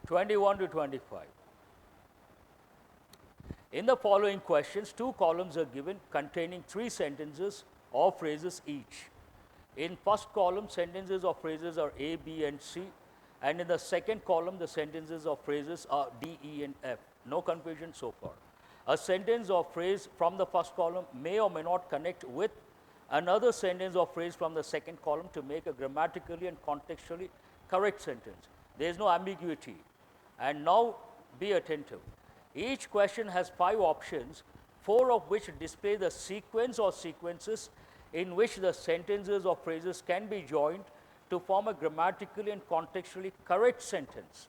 [SPEAKER 1] (21 to 25). In the following questions, two columns are given containing 3 sentences or phrases each. In first column, sentences or phrases are A, B, and C, and in the second column, the sentences or phrases are D, E, and F. No confusion so far. A sentence or phrase from the first column may or may not connect with another sentence or phrase from the second column to make a grammatically and contextually correct sentence. There is no ambiguity. And now be attentive. Each question has 5 options, 4 of which display the sequence or sequences in which the sentences or phrases can be joined to form a grammatically and contextually correct sentence.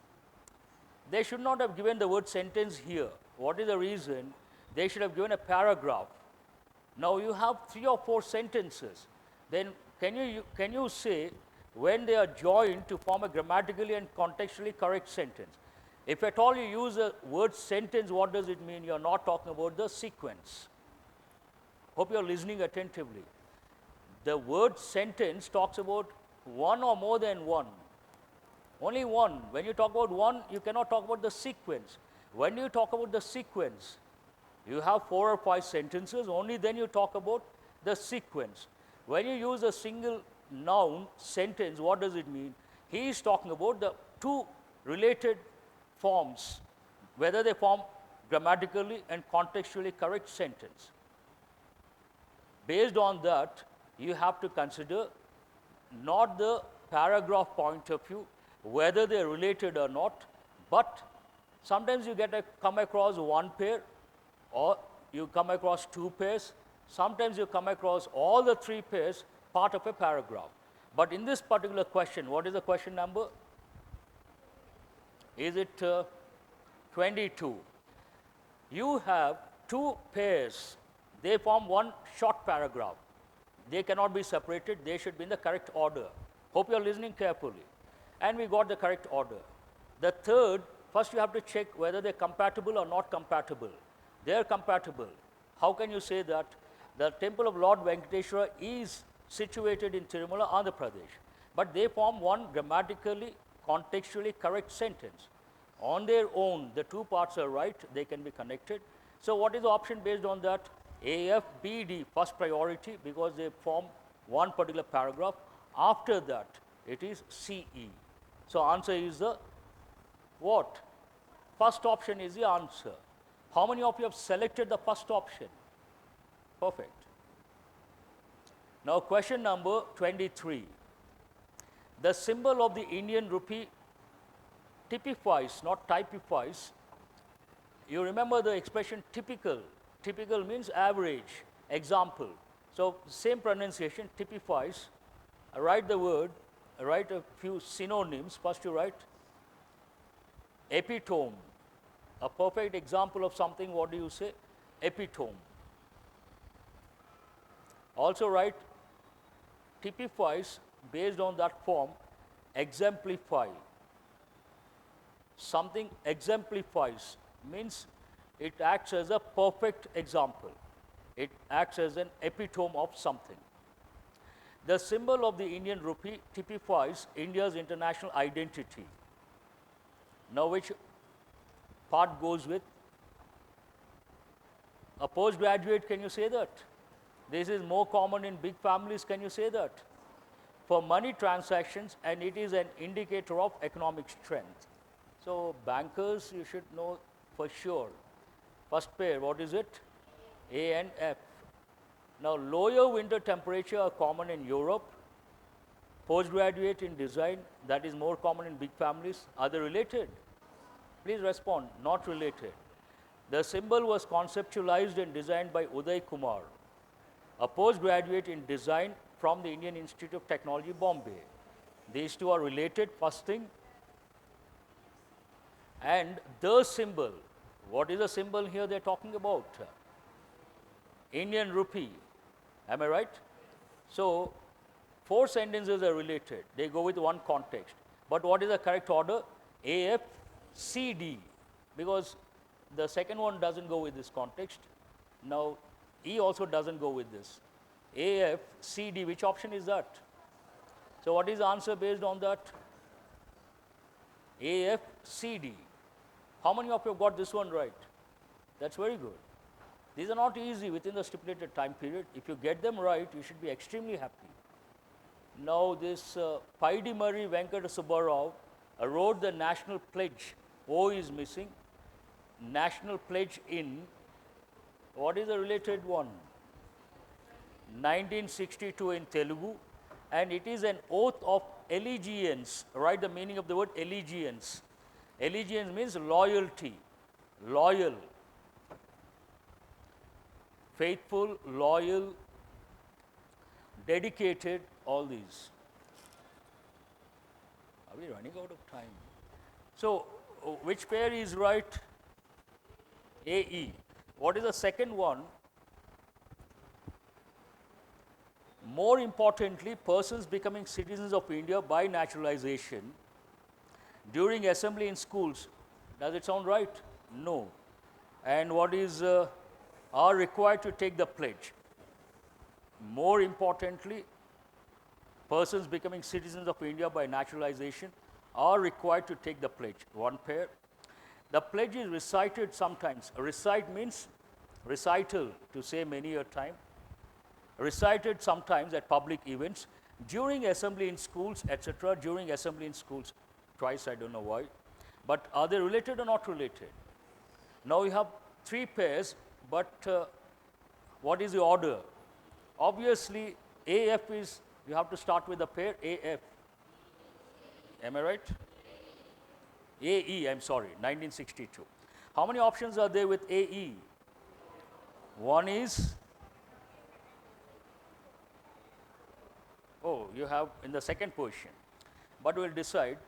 [SPEAKER 1] They should not have given the word sentence here. What is the reason? They should have given a paragraph. Now you have 3 or 4 sentences. Then can you say when they are joined to form a grammatically and contextually correct sentence? If at all you use the word sentence, what does it mean? You are not talking about the sequence. Hope you are listening attentively. The word sentence talks about one or more than one. Only one. When you talk about one, you cannot talk about the sequence. When you talk about the sequence, you have 4 or 5 sentences, only then you talk about the sequence. When you use a single noun sentence, what does it mean? He is talking about the two related forms, whether they form grammatically and contextually correct sentence. Based on that, you have to consider not the paragraph point of view, whether they are related or not, but sometimes you come across one pair, or you come across 2 pairs, sometimes you come across all the 3 pairs part of a paragraph. But in this particular question, what is the question number? Is it 22? You have 2 pairs, they form one short paragraph. They cannot be separated, they should be in the correct order. Hope you are listening carefully. And we got the correct order. The third, first you have to check whether they are compatible or not compatible. They are compatible. How can you say that? The temple of Lord Venkateshwara is situated in Tirumala, Andhra Pradesh. But they form one grammatically, contextually correct sentence. On their own, the 2 parts are right, they can be connected. So what is the option based on that? A, F, B, D, first priority, because they form one particular paragraph. After that, it is C, E. So answer is the what? First option is the answer. How many of you have selected the first option? Perfect. Now question number 23. The symbol of the Indian rupee typifies, not typifies. You remember the expression typical. Typical means average, example. So same pronunciation, typifies. Write the word, write a few synonyms. First you write epitome. A perfect example of something, what do you say? Epitome. Also write typifies based on that form, exemplify. Something exemplifies means it acts as a perfect example. It acts as an epitome of something. The symbol of the Indian rupee typifies India's international identity. Now which part goes with? A postgraduate, can you say that? This is more common in big families, can you say that? For money transactions, and it is an indicator of economic strength. So bankers, you should know for sure. First pair, what is it? A and F. Now lower winter temperature are common in Europe. Postgraduate in design, that is more common in big families. Are they related? Please respond, not related. The symbol was conceptualized and designed by Uday Kumar, a postgraduate in design from the Indian Institute of Technology, Bombay. These two are related, first thing. And the symbol, what is the symbol here they are talking about? Indian rupee, am I right? So 4 sentences are related, they go with one context. But what is the correct order? A, F, C, D, because the second one doesn't go with this context. Now E also doesn't go with this. A, F, C, D, which option is that? So what is the answer based on that? A, F, C, D. How many of you have got this one right? That's very good. These are not easy within the stipulated time period. If you get them right, you should be extremely happy. Now this Paidimari Venkata Subbarao wrote the national pledge. O is missing. National pledge in, what is the related one? 1962 in Telugu, and it is an oath of allegiance. Write the meaning of the word allegiance. Allegiance means loyalty, loyal, faithful, loyal, dedicated, all these. Are we running out of time? So, which pair is right? AE. What is the second one? More importantly, persons becoming citizens of India by naturalization during assembly in schools. Does it sound right? No. And what is are required to take the pledge? More importantly, persons becoming citizens of India by naturalization are required to take the pledge. One pair. The pledge is recited sometimes. Recite means recital, to say many a time. Recited sometimes at public events, during assembly in schools, etc. During assembly in schools, twice, I don't know why. But are they related or not related? Now you have three pairs, but what is the order? Obviously, AF is, you have to start with the pair AF. Am I right? AE, I'm sorry, 1962. How many options are there with AE? One is, oh, you have in the second position. But we'll decide.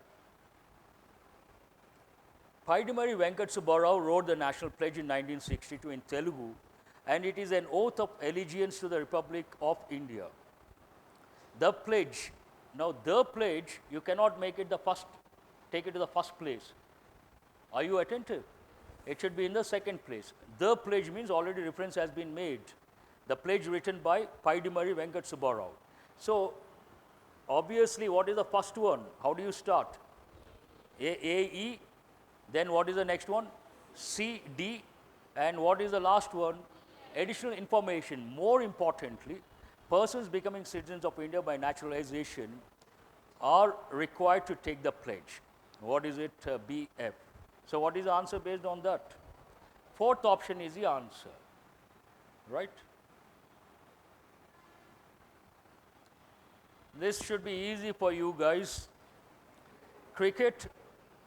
[SPEAKER 1] Paidimari Venkat Subbarao wrote the National Pledge in 1962 in Telugu, and it is an oath of allegiance to the Republic of India. The pledge, now the pledge, you cannot make it the first, take it to the first place. Are you attentive? It should be in the second place. The pledge means already reference has been made. The pledge written by Paidimari Venkat Subbarao. So, obviously, what is the first one? How do you start? AE, then what is the next one? CD, and what is the last one? Additional information. More importantly, persons becoming citizens of India by naturalization are required to take the pledge. What is it? BF. So, what is the answer based on that? Fourth option is the answer, right? This should be easy for you guys. Cricket,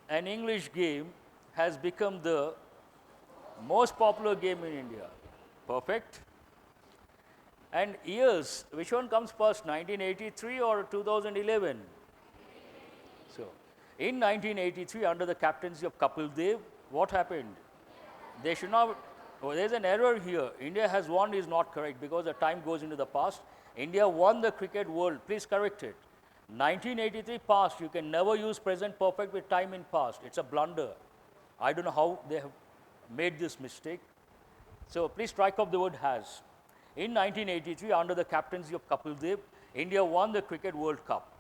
[SPEAKER 1] an English game, has become the most popular game in India. Perfect. And years, which one comes first, 1983 or 2011? So, in 1983, under the captaincy of Kapil Dev, what happened? They should not, oh, there's an error here. India has won is not correct because the time goes into the past. India won the cricket world. Please correct it. 1983 past, you can never use present perfect with time in past. It's a blunder. I don't know how they have made this mistake. So please strike off the word has. In 1983, under the captaincy of Kapil Dev, India won the Cricket World Cup.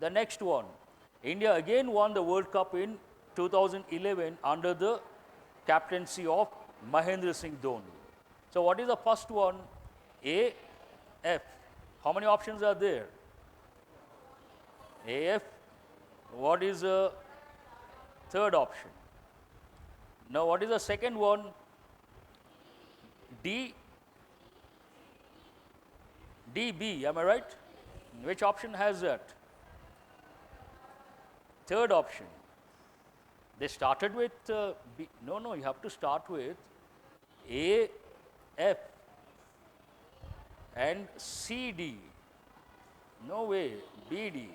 [SPEAKER 1] The next one, India again won the World Cup in 2011 under the captaincy of Mahendra Singh Dhoni. So what is the first one? A, F. How many options are there? AF. What is the third option? Now what is the second one? D. DB, am I right? Which option has that? Third option. They started with B. No, you have to start with A, F, and CD. No way, BD.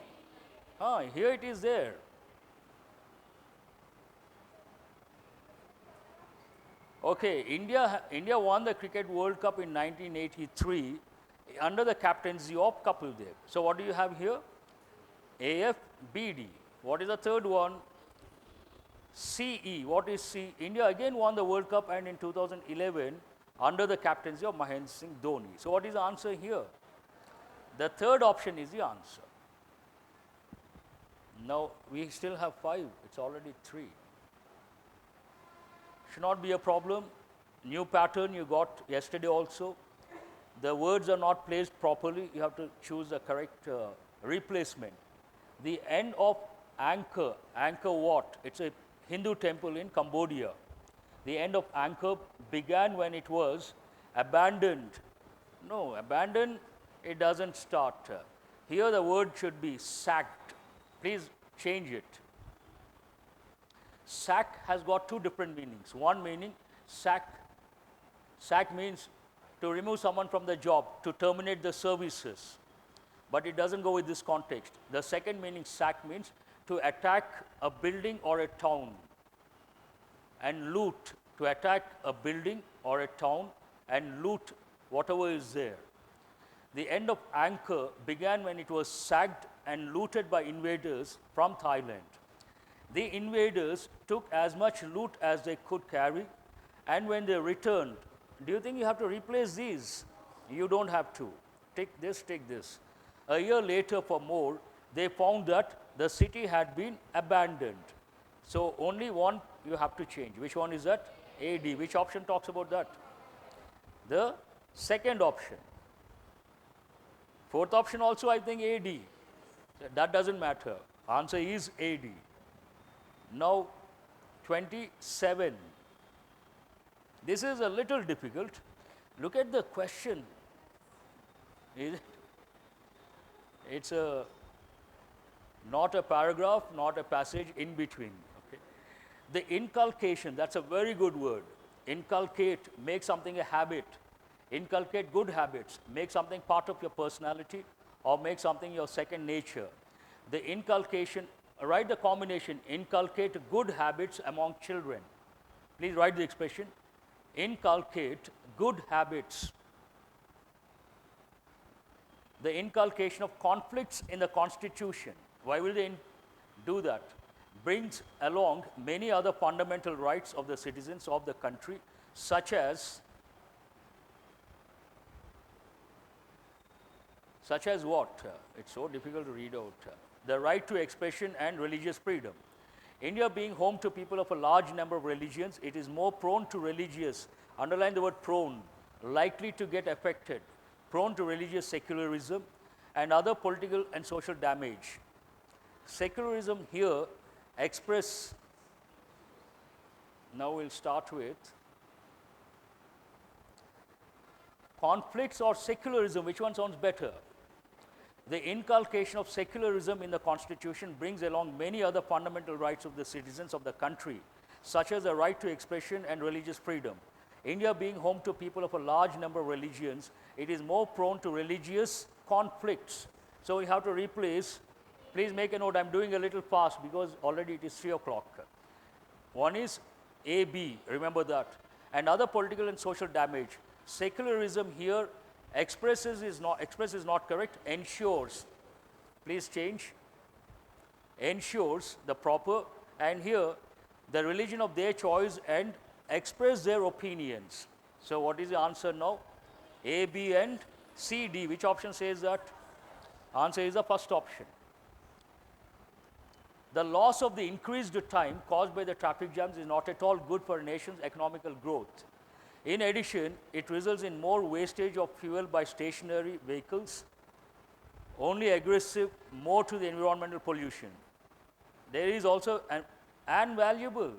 [SPEAKER 1] Here it is there. Okay, India won the Cricket World Cup in 1983 under the captaincy of Kapil Dev. So what do you have here? AF, BD. What is the third one? CE. What is C? India again won the World Cup and in 2011 under the captaincy of Mahendra Singh Dhoni. So what is the answer here? The third option is the answer. Now we still have 5. It's already 3. Should not be a problem. New pattern you got yesterday also. The words are not placed properly. You have to choose the correct replacement. The end of Angkor. Angkor Wat. It's a Hindu temple in Cambodia. The end of Angkor began when it was abandoned. No, abandoned, it doesn't start. Here the word should be sacked. Please change it. Sack has got 2 different meanings. One meaning, sack means to remove someone from the job, to terminate the services. But it doesn't go with this context. The second meaning, sack, means to attack a building or a town. And loot, to attack a building or a town and loot whatever is there. The end of Angkor began when it was sacked and looted by invaders from Thailand. The invaders took as much loot as they could carry, and when they returned, do you think you have to replace these? You don't have to. Take this, take this. A year later for more, they found that the city had been abandoned. So only one you have to change. Which one is that? AD. Which option talks about that? The second option. Fourth option also I think AD. That doesn't matter. Answer is AD. Now 27. This is a little difficult. Look at the question. It's not a paragraph, not a passage, in between. Okay. The inculcation, that's a very good word. Inculcate, make something a habit. Inculcate good habits, make something part of your personality or make something your second nature. The inculcation, write the combination, inculcate good habits among children. Please write the expression, inculcate good habits. The inculcation of conflicts in the Constitution. Why will they do that? Brings along many other fundamental rights of the citizens of the country, such as what? It's so difficult to read out. The right to expression and religious freedom. India being home to people of a large number of religions, it is more prone to religious, underline the word prone, likely to get affected, prone to religious secularism and other political and social damage. Secularism here express, now we'll start with conflicts or secularism, which one sounds better? The inculcation of secularism in the Constitution brings along many other fundamental rights of the citizens of the country, such as the right to expression and religious freedom. India being home to people of a large number of religions, it is more prone to religious conflicts. So we have to replace, please make a note, I'm doing a little fast because already it is 3 o'clock. One is AB, remember that, and other political and social damage. Secularism here, express is not correct, ensures, please change, ensures the proper, and here the religion of their choice and express their opinions. So what is the answer now? A, B and C, D. Which option says that? Answer is the first option. The loss of the increased time caused by the traffic jams is not at all good for a nation's economical growth. In addition, it results in more wastage of fuel by stationary vehicles, only aggressive more to the environmental pollution. There is also an valuable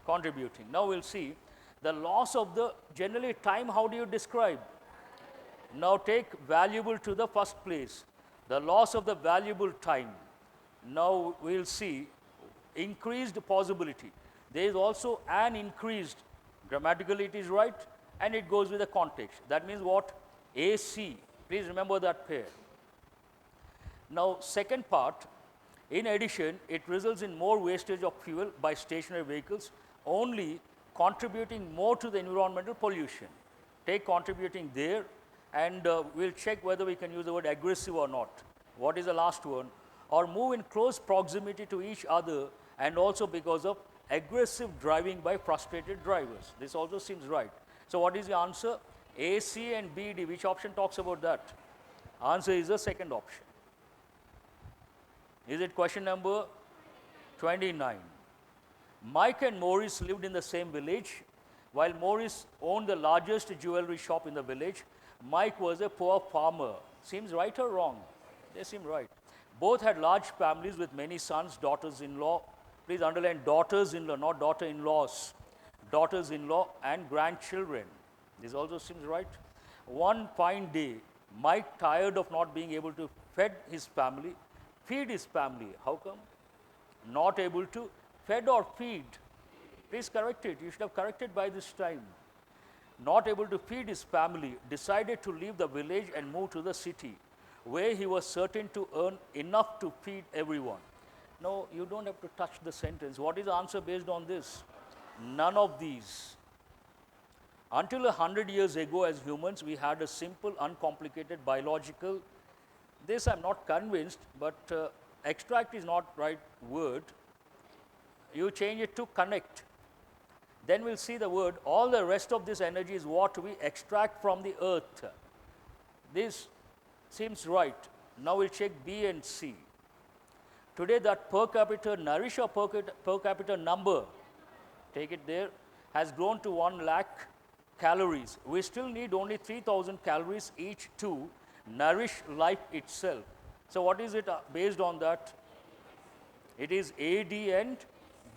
[SPEAKER 1] contributing. Now we'll see the loss of the, generally time, how do you describe? Now take valuable to the first place. The loss of the valuable time. Now we'll see increased possibility. There is also an increased, grammatically it is right, and it goes with the context. That means what? AC. Please remember that pair. Now second part, in addition, it results in more wastage of fuel by stationary vehicles, only contributing more to the environmental pollution. Take contributing there, and we'll check whether we can use the word aggressive or not. What is the last one? Or move in close proximity to each other, and also because of aggressive driving by frustrated drivers. This also seems right. So what is the answer? A, C and B, D. Which option talks about that? Answer is the second option. Is it question number 29? Mike and Maurice lived in the same village. While Maurice owned the largest jewelry shop in the village, Mike was a poor farmer. Seems right or wrong? They seem right. Both had large families with many sons, daughters-in-law. Please underline daughters-in-law, not daughter-in-laws. Daughters-in-law and grandchildren. This also seems right. One fine day, Mike, tired of not being able to feed his family. How come? Not able to fed or feed. Please correct it. You should have corrected by this time. Not able to feed his family, decided to leave the village and move to the city, where he was certain to earn enough to feed everyone. No, you don't have to touch the sentence. What is the answer based on this? None of these. Until 100 years ago, as humans, we had a simple, uncomplicated biological. This I'm not convinced, but extract is not right word. You change it to connect. Then we'll see the word, all the rest of this energy is what we extract from the earth. This seems right. Now we'll check B and C. Today that per capita nourish or per capita number, take it there, has grown to 1 lakh calories. We still need only 3,000 calories each to nourish life itself. So what is it based on that? It is AD and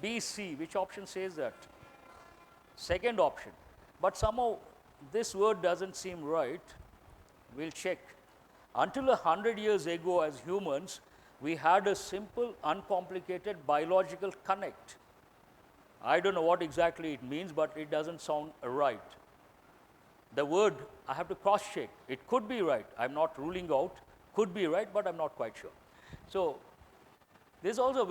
[SPEAKER 1] BC. Which option says that? Second option. But somehow this word doesn't seem right. We'll check. Until 100 years ago as humans, we had a simple, uncomplicated biological connect. I don't know what exactly it means, but it doesn't sound right. The word, I have to cross check. It could be right. I'm not ruling out. Could be right, but I'm not quite sure. So this is also